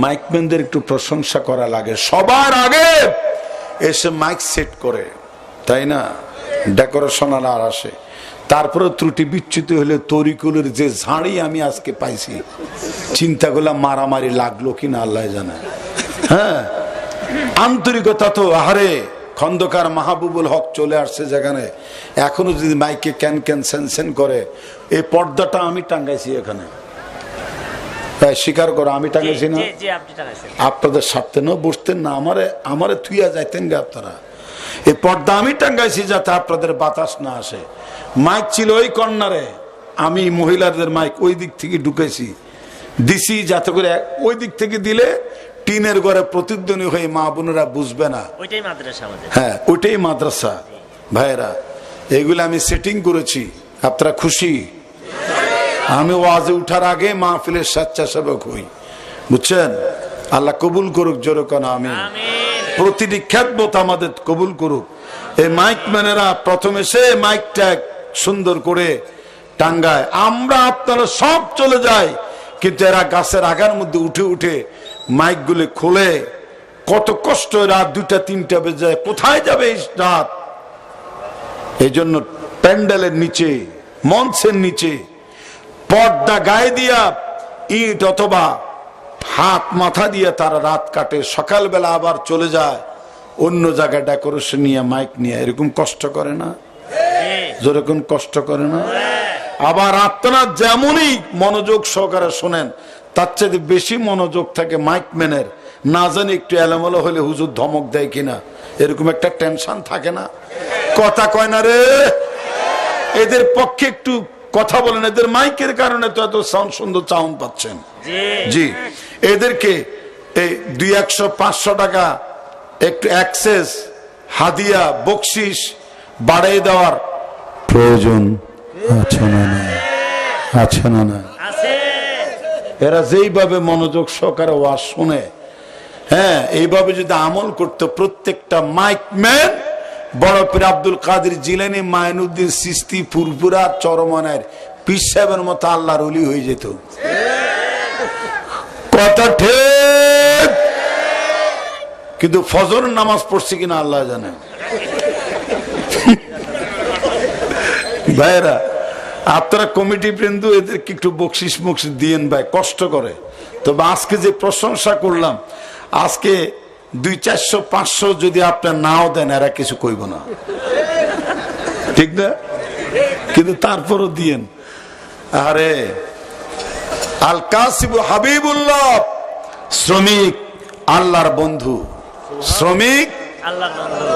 মাইকম্যানদের একটু প্রশংসা করা লাগে, সবার আগে এসে মাইক সেট করে, তাই না? ডেকোরেশন আর আসে, তারপরে ত্রুটি বিচ্যুতি হলে তরিকুলের যে ঝাড়ি আমি আজকে পাইছি, চিন্তা করলাম মারামারি লাগলো কিনা আল্লাহ জানে। হ্যাঁ, আন্তরিকতা তো আহারে। খন্দকার মাহবুবুল হক চলে আসছে যেখানে, এখনো যদি মাইকে ক্যান ক্যান সেন করে, এই পর্দাটা আমি টাঙ্গাইছি এখানে, স্বীকার করো আমি টাঙ্গাইছি না? আপনাদের স্বার্থে না বসতেন না, আমারে থুইয়া যাইতেন গে আপনারা। এই পর্দা আমি টাঙ্গাইছি যাতে আপনাদের বাতাস না আসে। মাইক ছিল ওই কর্নারে, আমি মহিলাদের মাইক ওই দিক থেকে ঢুকেছি দিছি, যাতে করে ওই দিক থেকে দিলে টিনের ঘরে প্রতিধ্বনি হয়ে মা বোনেরা বুঝবে না। হ্যাঁ, ওইটাই মাদ্রাসা। ভাইয়েরা, এগুলো আমি সেটিং করেছি, আপনারা খুশি? আমি ওয়াজে উঠার আগে মাহফিলের স্বেচ্ছাসেবক হই, বুঝছেন? আল্লাহ কবুল করুক, জোরে কোন আমিন। প্রতিটি খেদমত আমাদের কবুল করুক। এই মাইক ম্যানেরা প্রথমে সে মাইকটা সুন্দর করে টাঙ্গায়, আমরা আপনারা সব চলে যাই, কিন্তু এরা গাছের আগার মধ্যে উঠে উঠে মাইক গুলি খোলে। কত কষ্ট, রাত 2টা 3টা বেজে যায়, কোথায় যাবে এই রাত? এই জন্য প্যান্ডেলের নিচে, মঞ্চের নিচে পর্দা গায়ে দিয়া ইট অথবা হাত মাথা দিয়ে তারা রাত কাটে, সকালবেলা আবার চলে যায় অন্য জায়গায় ডেকোরেশন নিয়ে, মাইক নিয়ে। এরকম কষ্ট করে না? যেরকম কষ্ট করে না? আবার আপনারা যেমনই মনোযোগ সহকারে শোনেন, তার চেয়ে বেশি মনোযোগ থাকে মাইকম্যানের। না জানি একটু এলোমেলো হলে হুজুর ধমক দেয় কিনা, এরকম একটা টেনশন থাকে না? কথা কয় না রে? এদের পক্ষে একটু কথা বলেন, এদের মাইকের কারণে তো এত সাউন্ড সুন্দর সাউন্ড পাচ্ছেন। জি, এদেরকে এই 200-500 টাকা একটু অ্যাক্সেস, হাদিয়া, বকশিস বাড়াই দেওয়ার প্রয়োজন আছে না? আছে না? এরা যেইভাবে মনোযোগ সহকারে ওয়াজ শুনে, হ্যাঁ, এইভাবে যদি আমল করতো প্রত্যেকটা মাইকম্যান, বড় পীর আব্দুল কাদের জিলানী, মাইনুদ্দিন চিশতি, ফুরফুরা, চরমনের পীর সাহেবের মতো আল্লাহর ওলি হয়ে যেত। কথা ঠিক, কিন্তু ফজর নামাজ পড়ছে কিনা আল্লাহ জানে। ভাইরা, আপনারা কমিটি বৃন্দ এদেরকে একটু বকশিস মকশিস দিয়েন ভাই, কষ্ট করে। তবে আজকে যে প্রশংসা করলাম, আজকে 200-400-500 যদি আপনার নাও দেন, এরা কিছু কইব না, ঠিক না? কিন্তু তারপরও দিয়েন। আরে আল কাসিবু হাবিবুল্লাহ, শ্রমিক আল্লাহর বন্ধু, শ্রমিক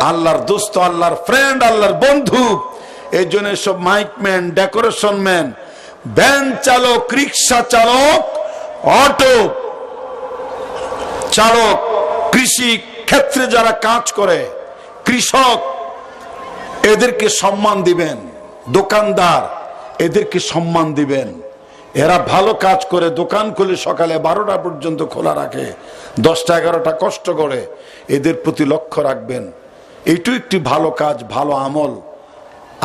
আল্লাহর দোস্ত, আল্লাহর ফ্রেন্ড, আল্লাহর বন্ধু। এই জন্য সব মাইকম্যান, ডেকোরেশন ম্যান, ভ্যান চালক, রিক্সা চালক, অটো চালক, কৃষি ক্ষেত্রে যারা কাজ করে, কৃষক, এদেরকে সম্মান দিবেন। দোকানদার, এদেরকে সম্মান দিবেন। এরা ভালো কাজ করে, দোকান খুলে সকালে 12টা পর্যন্ত খোলা রাখে, 10টা-11টা কষ্ট করে। এদের প্রতি লক্ষ্য রাখবেন। এইটু একটি ভালো কাজ, ভালো আমল।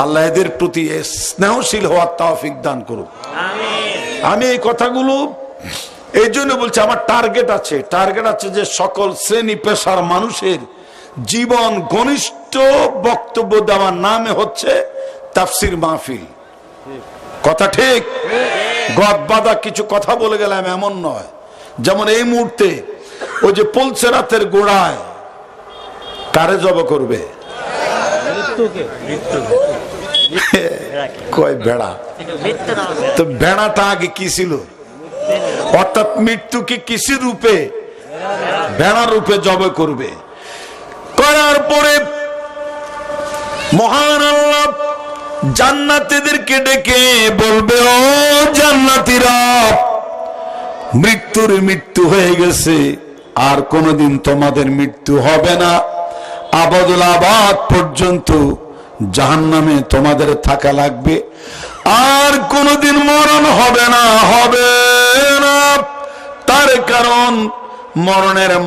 আল্লাহ এদের প্রতি স্নেহশীল হওয়ার তৌফিক দান করুক। আমি এই কথাগুলো এই জন্য বলছি, আমার টার্গেট আছে যে সকল শ্রেণী পেশার মানুষের জীবন ঘনিষ্ঠ বক্তব্য দেওয়ার নামে হচ্ছে তাফসির মাহফিল। কথা ঠিক? গদ বাঁধা কিছু কথা বলে গেলাম এমন নয়। যেমন এই মুহূর্তে ওই যে পুলসেরাতের গোড়ায় কারে জবা করবে? কয় ভেড়া। তো ভেড়াটা আগে কি ছিল? অর্থাৎ মৃত্যুকে কিসি রূপে? ভেড়া রূপে জবে করবে। করার পরে মহান আল্লাহ জান্নাতীদেরকে ডেকে বলবে, ও জান্নাতীরা, মৃত্যু হয়ে গেছে, আর কোনদিন তোমাদের মৃত্যু হবে না। আবাদুল আবাদ পর্যন্ত জাহান্নামে তোমাদের থাকা লাগবে, আর কোনদিন মরণ হবে না, হবে না। তার কারণ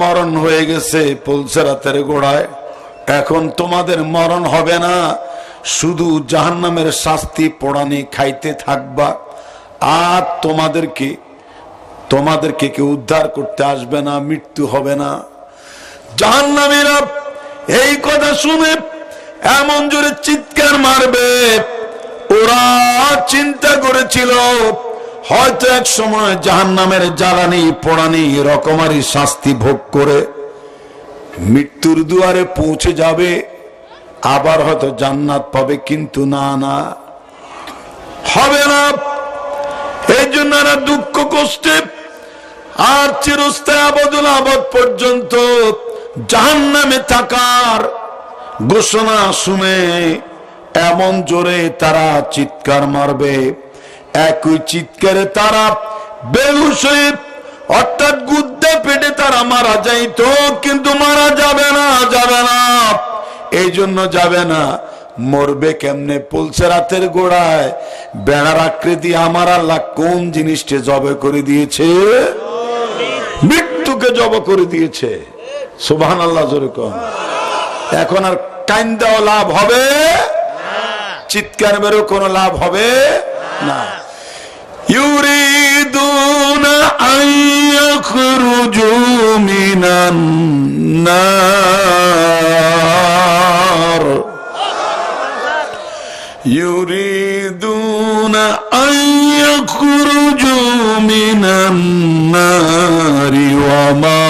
মরণ হয়ে গেছে পুলসেরাতের গোড়ায়। এখন তোমাদের মরণ হবে না, শুধু জাহান্নামের শাস্তি পোড়ানি খাইতে থাকবা। আর তোমাদেরকে কেউ উদ্ধার করতে আসবে না, মৃত্যু হবে না। জাহান্নামীরা এই কথা শুনে এমন জোরে চিৎকার মারবে, ওরা চিন্তা করেছিল হয়তো এক সময় জাহান্নামের জ্বালানি পোড়ানি রকমারি শাস্তি ভোগ করে মৃত্যুর দুয়ারে পৌঁছে যাবে, আবার হয়তো জান্নাত পাবে, কিন্তু না, না হবে না। এই জন্য এরা দুঃখ কষ্টে আর চিরস্থায়ী আবদুল আবাদ পর্যন্ত জাহান্নামে থাকার ঘোষণা শুনে এমন জোরে তারা চিৎকার মারবে, একই চিৎকারে তারা বেহুশ হয়ে অর্থাৎ গুদ্দে পেটে তারা মারা যাইত, কিন্তু মারা যাবে না, যাবে না। এই জন্য যাবে না। মরবে কেমনে? পলসে রাতের গোড়ায় বেড়ার আকৃতি আমার আল্লাহ কোন জিনিসটা জবে করে দিয়েছে? মৃত্যুকে জব করে দিয়েছে। সুবহানাল্লাহ জোরে কোন। এখন আর কান্দাও লাভ হবে, চিৎকার মেরেও কোনো লাভ হবে না। ইউরিদুনা আইয়াখরুজু মিনান নার, ইউরিদুনা আইয়াখরুজু মিনান নারি ওয়ামা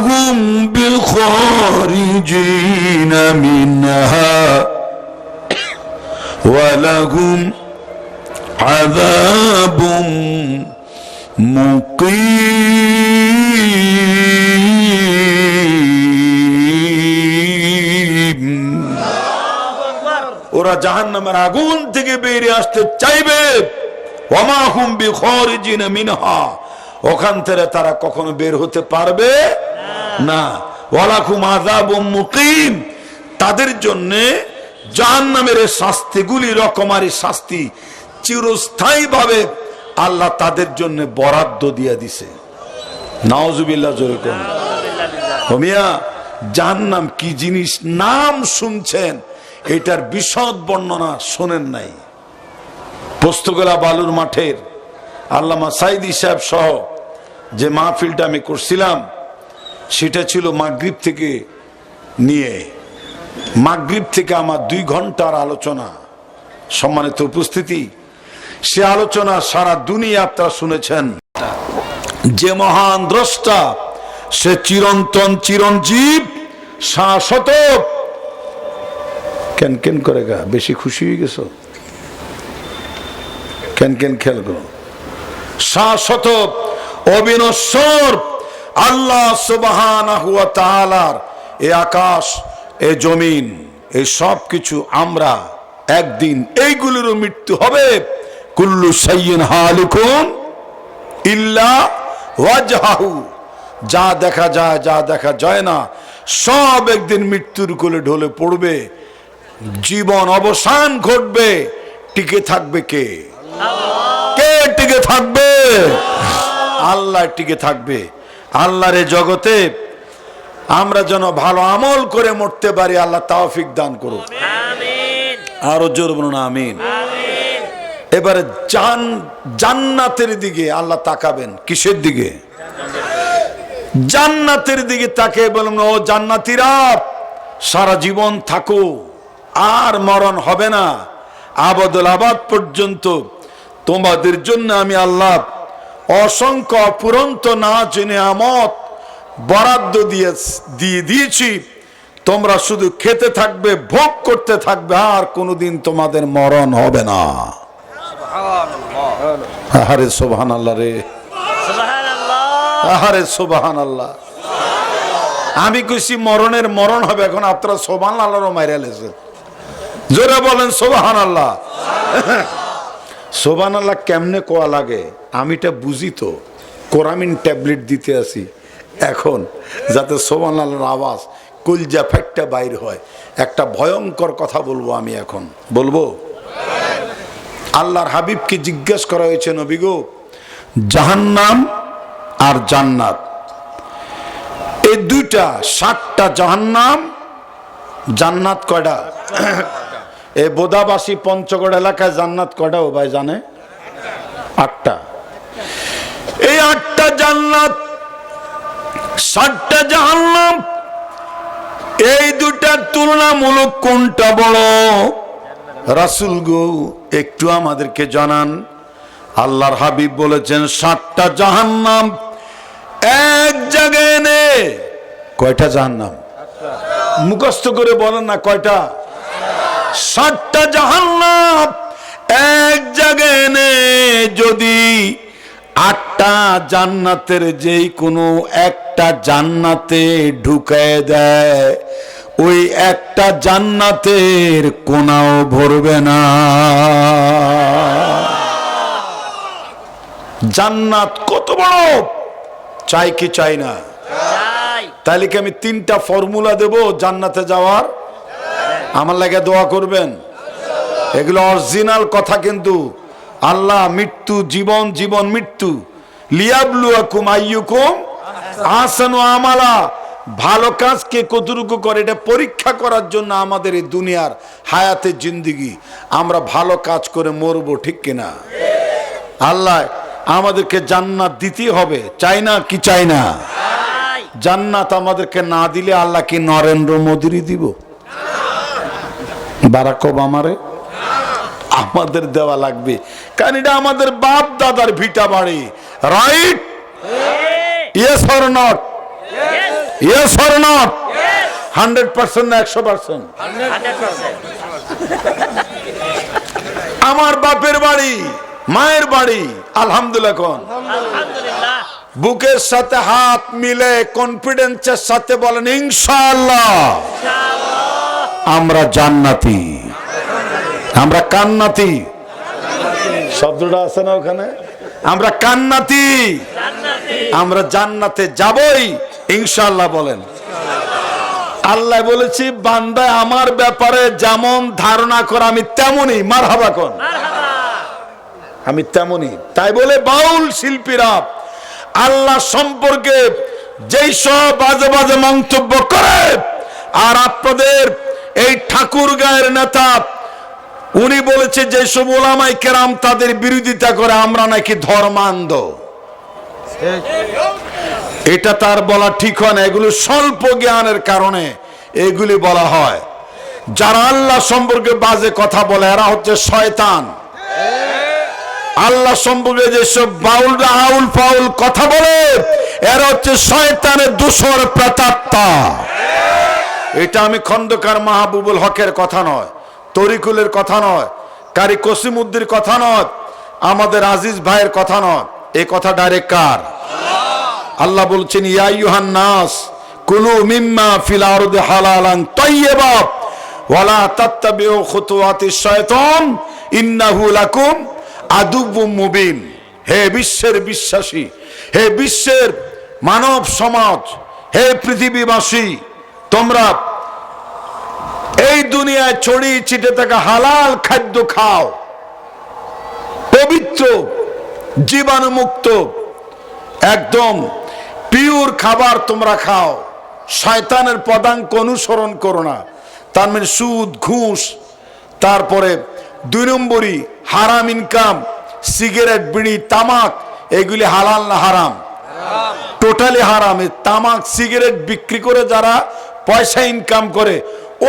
হুম বিখারিজিনা মিনহা ওয়ালাহুম আযাবুম মুকিম। ওরা জাহান্নামের আগুন থেকে বেরিয়ে আসতে চাইবে, ওয়ামা হুম বিখারিজিনা মিনহা, ওখান থেকে তারা কখনো বের হতে পারবে না। ওয়ালাকুম আযাবুম মুকিম, তাদের জন্য জাহান্নামের শাস্তিগুলি রকমারি শাস্তি চিরস্থায়ী ভাবে আল্লাহ তাদের জন্য বরাদ্দ দিয়ে দিছে। নাউজুবিল্লাহ জোরে কোন। মিয়া জাহান্নাম কি জিনিস নাম শুনছেন, এটার বিশদ বর্ণনা শোনেন নাই। পোস্তগোলা বালুর মাঠের আল্লামা সাইদি সাহেব সহ যে মাহফিলটা আমি করছিলাম, সেটা ছিল মাগরিব থেকে নিয়ে, মাগরিব থেকে আমার 2 ঘন্টার আলোচনা। সম্মানিত উপস্থিতি, সে আলোচনা সারা দুনিয়া আপনারা শুনেছেন। যে মহান দ্রষ্টা, সে চিরন্তন চিরঞ্জীব শাশ্বত। কেন কেন করে গা, বেশি খুশি হয়ে গেছ? কেন কেন খেয়াল করো। শাশ্বত অবিনশ্বর আল্লাহ সুবহানাহু ওয়া তাআলার এই আকাশ, এই জমিন, এই সব কিছু আমরা একদিন এইগুলিরও মৃত্যু হবে। কুল্লু শাইইন হালিকুন ইল্লা ওয়াজহাহু, যা দেখা যায় যা দেখা যায় না সব একদিন মৃত্যুর কোলে ঢলে পড়বে, জীবন অবসান ঘটবে। টিকে থাকবে কে? কে টিকে থাকবে? আল্লাহ টিকে থাকবে। আল্লাহর এই জগতে আমরা যেন ভালো আমল করে মরতে পারি, আল্লাহ তৌফিক দান করুক। আরো জোর বলুন আমিন। এবারে জান্নাতের দিকে আল্লাহ তাকাবেন। কিসের দিকে? জান্নাতের দিকে তাকে বলুন, ও জান্নাতীরা, সারা জীবন থাকো, আর মরণ হবে না, আবদুল আবাদ পর্যন্ত তোমাদের জন্য আমি আল্লাহ অসংখ্য অপুরন্ত না জেনে আমত বরাদ্দ দিয়ে দিয়েছি। তোমরা শুধু খেতে থাকবে, ভোগ করতে থাকবে, আর কোনোদিন তোমাদের মরণ হবে না। আহারে সুবহানাল্লাহ রে, আহারে সুবহানাল্লাহ। আমি কইছি মরণের মরণ হবে, এখন আপনারা সুবহানাল্লাহরও মাইরা লেছেন। জোরে বলেন সুবহানাল্লাহ। সুবহানাল্লাহ কেমনে কোয়া লাগে আমিটা বুঝি তো, কোরামিন ট্যাবলেট দিতে আসি এখন, যাতে সুবহানাল্লাহর আওয়াজ কলজা ফাইটটা বাইর হয়। একটা ভয়ঙ্কর কথা বলবো আমি এখন, বলবো। আল্লাহর হাবিবকে জিজ্ঞেস করা হয়েছে, নবী গো, জাহান্নাম আর জান্নাত, এই দুইটা 60টা জাহান্নাম, জান্নাত কয়টা? এই বোদাবাসী পঞ্চগড় এলাকায় জান্নাত কয়টা ও ভাই জানে? 8টা। এই 8টা জান্নাত, 7টা জাহান্নাম, এই দুটার তুলনামূলক কোনটা বড়? রাসূল গো একটু আমাদেরকে জানান। আল্লাহর হাবিব বলেছেন 7টা জাহান্নাম এক জায়গায় এনে। কয়টা জাহান্নাম? মুখস্থ করে বলেন না কয়টা? 7টা জাহান্নাম এক জায়গায় এনে যদি 8টা জান্নাতের যেই কোনো একটা জান্নাতে ঢুকায় দেয়, ওই একটা জান্নাতের কোনাও ভরবে না। জান্নাত কত বড়, চাই কি চাই না? তাহলে কি আমি 3টা ফর্মুলা দেব জান্নাতে যাওয়ার? আমার লাগে দোয়া করবেন। এগুলো অরিজিনাল কথা, কিন্তু আল্লাহ মৃত্যু জীবন, জীবন মৃত্যু, লিয়াবলুয়াকুম আইয়ুকুম আহসানু আমালা, ভালো কাজ কে কতটুকু করে এটা পরীক্ষা করার জন্য আমাদের এই দুনিয়ার হায়াতে জিন্দেগি। আমরা ভালো কাজ করে মরবো, ঠিক কিনা? আল্লাহ আমাদেরকে জান্নাত দিতে হবে, চাই না কি চাই না? জান্নাত আমাদেরকে না দিলে আল্লাহ কি নরেন্দ্র মোদীরই দিব? বারাক ওবামারে আমাদের দেওয়া লাগবে, কারণ এটা আমাদের বাপ দাদার ভিটা বাড়ি। Right? Yes or not? Yes or not? 100% না 100%? আমার বাপের বাড়ি, মায়ের বাড়ি, আলহামদুলিল্লাহ কোন? বুকের সাথে হাত মিলে কনফিডেন্সের সাথে বলেন ইনশাআল্লাহ আমরা জান্নাতি, আমরা কান্নাতি। শব্দটা আছে না ওখানে? আমরা কান্নাতি, আমরা জান্নাতে যাবই ইনশাআল্লাহ বলেন। আল্লাহ বলেছি বান্দা আমার ব্যাপারে যেমন ধারণা করে আমি তেমনই, মারহাবা কোন? আমি তেমনই। তাই বলে বাউল শিল্পীরা আল্লাহ সম্পর্কে যেই সব বাজে বাজে মন্তব্য করে, আর আপনাদের এই ঠাকুর গায়ের নেতা উনি বলেছে যে সব ওলামায়ে কেরাম তাদের বিরোধিতা করে আমরা নাকি ধর্মান্ধ। এটা তার বলা ঠিক হয় না, এগুলো স্বল্প জ্ঞানের কারণে এগুলি বলা হয়। যারা আল্লাহ সম্পর্কে বাজে কথা বলে এরা হচ্ছে শয়তান। আল্লাহ সম্পর্কে যেসব বাউলরা আউল ফাউল কথা বলে এরা হচ্ছে শয়তানের দূষর প্রেতাত্মা। এটা আমি খন্দকার মাহবুবুল হকের কথা নয়, তরিকুলের কথা নয়, কারি কসিমউদ্দিনের কথা নয়, আমাদের আজিজ ভাইয়ের কথা নয়। এই কথা ডাইরেক্ট কার? আল্লাহ বলছেন ইয়া আইয়ুহান নাস কুলু মিম্মা ফিল আরদি হালালান তাইয়্যিবা ওয়ালা তাত্তাবিউ খুতুওয়াতিশ শায়তান ইন্নাহু লাকুম আদুউম মুবিন। হে বিশ্বের বিশ্বাসী, হে বিশ্বের মানব সমাজ, হে পৃথিবীবাসী, তোমরা এই দুনিয়ায় ছড়িয়ে ছিটে থাকা হালাল খাদ্য খাও, পবিত্র জীবাণুমুক্ত একদম পিওর খাবার তোমরা খাও। শয়তানের পদাঙ্ক অনুসরণ করো না। তার মানে সুদ, ঘুষ, তারপরে 2 নম্বরই হারাম ইনকাম, সিগারেট, বিড়ি, তামাক, এগুলি হালাল না হারাম? টোটালি হারাম। তামাক সিগারেট বিক্রি করে যারা পয়সা ইনকাম করে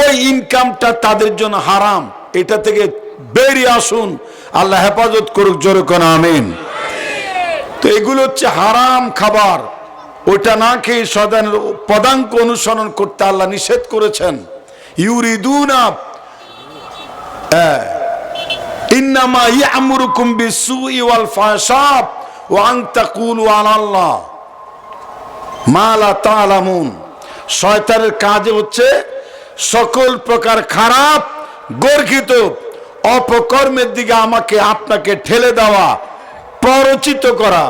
ওই ইনকামটা তাদের জন্য হারাম। এটা থেকে বেরিয়ে আসুন, আল্লাহ হেফাজত করুক, জোরে কোন আমিন। তো এগুলো হচ্ছে হারাম খাবার, ওটা না খেয়ে শয়তানের পদাঙ্ক অনুসরণ করতে আল্লাহ নিষেধ করেছেন। ইউরিদুনা ইন্নামা ইয়ামুরুকুম বিসসুই ওয়াল ফাহশা ওয়া আন তাকুলু আলাল্লাহ মা লা তা'লামুন। শয়তানের কাজ হচ্ছে সকল প্রকার খারাপ গর্হিত অপকর্মের দিকে আমাকে আপনাকে ঠেলে দেওয়া, প্ররোচিত করা,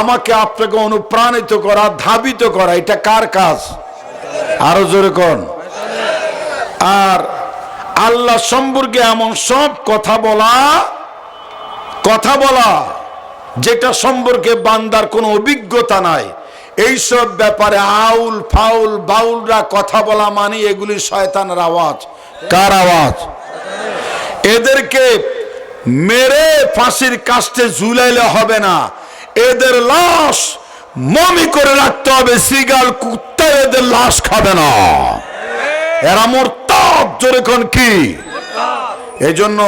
আমাকে আপনাকে অনুপ্রাণিত করা, ধাবিত করা। এটা কার কাজ? আরো জোরে কোন? আর আল্লাহ সম্পর্কে এমন সব কথা বলা যেটা সম্পর্কে বান্দার কোনো অভিজ্ঞতা নাই, এইসব ব্যাপারে আউল ফাউল বাউলরা কথা বলা মানে এগুলি শয়তানের আওয়াজ। কার আওয়াজ? এদেরকে মেরে ফাঁসির কাস্টে ঝুলাইলে হবে না, এদের লাশ মমি করে রাখতে হবে, সিগাল কুত্তা এদের লাশ খাবে না, এরা মুরতাদ। জোরে কোন কি? এই জন্য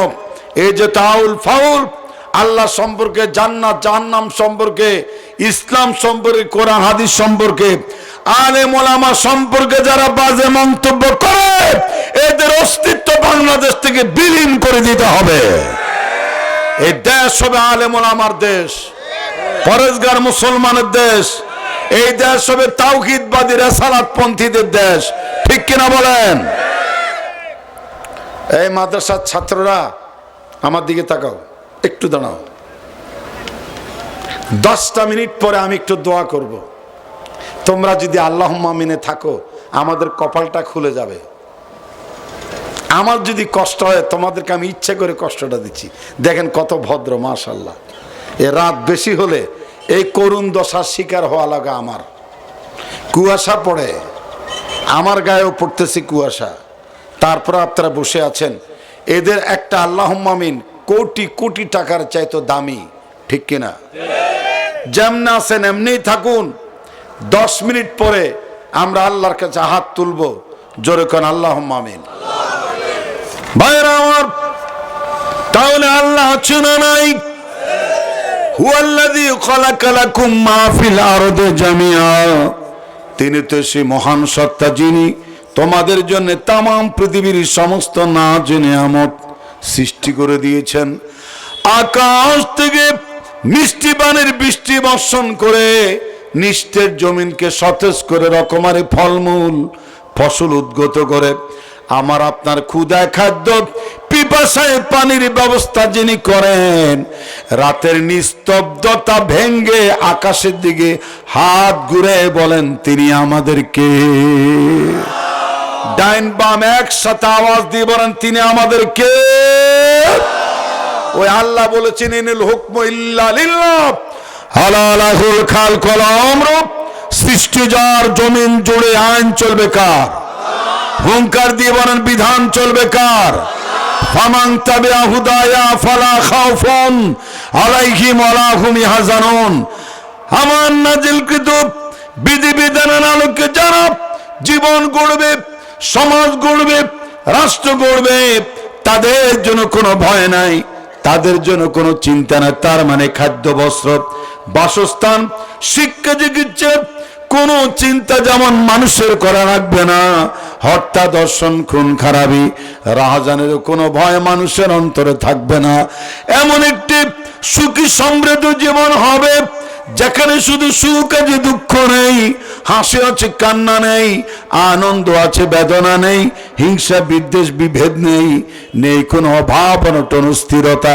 এই যে তাউল ফাউল, আল্লাহ সম্পর্কে, জান্নাত জাহান্নাম সম্পর্কে, ইসলাম সম্পর্কে, কোরআন হাদিস সম্পর্কে, আলেম ওলামা সম্পর্কে যারা বাজে মন্তব্য করে, এদের অস্তিত্ব বাংলাদেশ থেকে বিলীন করে দিতে হবে। এই দেশ হবে আলেম ওলামার দেশ, পরেজগার মুসলমানের দেশ। এই দেশ হবে তাওহীদবাদী রেসালাতপন্থীদের দেশ। ঠিক কিনা বলেন? এই মাদ্রাসার ছাত্ররা আমার দিকে তাকাও, একটু দাঁড়াও। 10টা মিনিট পরে আমি একটু দোয়া করব। তোমরা যদি আল্লাহুম্মা আমিনে থাকো, আমাদের কপালটা খুলে যাবে। আমার যদি কষ্ট হয়, তোমাদেরকে আমি ইচ্ছে করে কষ্টটা দিচ্ছি। দেখেন কত ভদ্র, মাশাআল্লাহ। এ রাত বেশি হলে এই করুণ দশার শিকার হওয়া লাগা আমার। কুয়াশা পড়ে, আমার গায়েও পড়তেছে কুয়াশা, তারপর আপনারা বসে আছেন। এদের একটা আল্লাহুম্মা আমিন কোটি কোটি টাকার চাইতো দামি। ঠিক কিনা? যেমন আছেন এমনি থাকুন। 10 মিনিট পরে আমরা আল্লাহর কাছে হাত তুলবো। জোরে কোন আল্লাহুম্মা আমিন। ভাইরা আমার, তাহলে আল্লাহ আছেন না নাই? হুয়াল্লাযী খালাকা লাকুম মা ফিল আরদি জামিআ। তিনি তো সেই মহান সত্তা যিনি তোমাদের জন্য তামাম পৃথিবীর সমস্ত নাজ নিয়ামত সৃষ্টি করে দিয়েছেন। আকাশ থেকে মিষ্টি পানির বৃষ্টি বর্ষণ করে নিস্তেজ জমিনকে সতেজ করে রকমারি ফলমূল ফসল উদ্গত করে। আমার আপনার ক্ষুধায় খাদ্য, পিপাসায় পানির ব্যবস্থা যিনি করেন, রাতের নিস্তব্ধতা ভেঙ্গে আকাশের দিকে হাত ঘুরে বলেন তিনি আমাদেরকে। ডাইন বাম একসাথে আওয়াজ দিয়ে বলেন তিনি আমাদেরকে। ওই আল্লাহ বলেছেন ইনিল হুকমু ইল্লা লিল্লাহ আলাহুল খালক ওয়াল আমর। সৃষ্টি যার, জমিন জুড়ে আইন চলবে কার? হুঙ্কার দিয়ে বলেন বিধান চলবে কার? ফামান তাবিআ হুদায়া ফালা খাউফুন আলাইহিম ওয়ালা হুম ইয়াহজানুন। আমার নাজিলকৃত বিধিবিধানের আলোকে যারা জীবন গড়বে, সমাজ গড়বে, রাষ্ট্র গড়বে, তাদের জন্য কোনো ভয় নাই, তাদের জন্য কোনো চিন্তা নাই। তার মানে খাদ্য, বস্ত্র, বাসস্থান, শিক্ষা, চিকিৎসা কোনো চিন্তা যেমন মানুষের করা রাখবে না। হত্যা, দর্শন, খুন খারাপি, রাহাজানের কোনো ভয় মানুষের অন্তরে থাকবে না। এমন একটি সুখী সমৃদ্ধ জীবন হবে যেখানে শুধু সুখ আছে, দুঃখ নেই, হাসি আছে, কান্না নেই, আনন্দ আছে, বেদনা নেই, হিংসা, বিদ্বেষ, বিভেদ নেই, নেই কোনো অভাব, অনটন, স্থিরতা।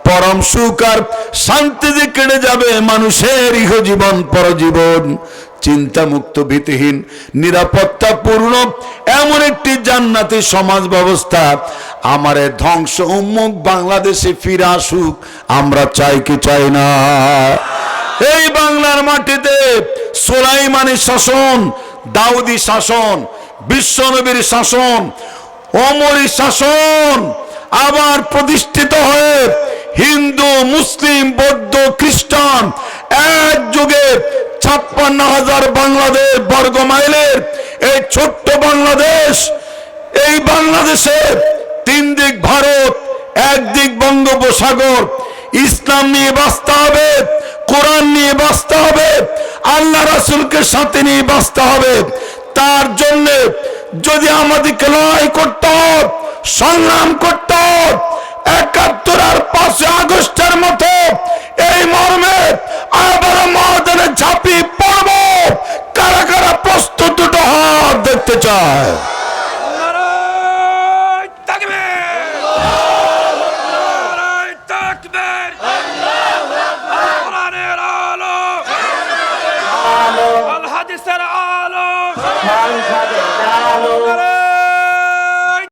পরম সুখ আর শান্তিতে কেটে যাবে মানুষের ইহজীবন পরজীবন। চিন্তা মুক্ত, ভীতিহীন, নিরাপত্তাপূর্ণ এমন একটি জান্নাতি সমাজ ব্যবস্থা আমার ধ্বংস উন্মুখ বাংলাদেশে ফিরে আসুক। আমরা চাই কি চাই না? এই বাংলার মাটিতে সুলাইমানি শাসন, দাউদি শাসন, বিশ্বনবীর শাসন, ওমরি শাসন আবার প্রতিষ্ঠিত হয়ে হিন্দু, মুসলিম, বৌদ্ধ, খ্রিস্টান একযোগে 56,000 বাংলাদেশ বর্গ মাইলের এই ছোট্ট বাংলাদেশ, এই বাংলাদেশে 3 দিক ভারত, একদিক বঙ্গোপসাগর। ইসলাম নিয়ে বাঁচতে হবে, কোরআন নিয়ে বাঁচতে হবে, আল্লাহ রাসূলকে সাথে নিয়ে বাঁচতে হবে। তার জন্য যদি আমাদেরকে লড়াই করতে হয়, সংগ্রাম করতে হয়, 71 আর 5 আগস্টের মতো এই মর্মে আবার ময়দানে ঝাঁপিয়ে পড়ব। কারা কারা প্রস্তুত? দুটো হাত দেখতে চায়। হাদিসের আলো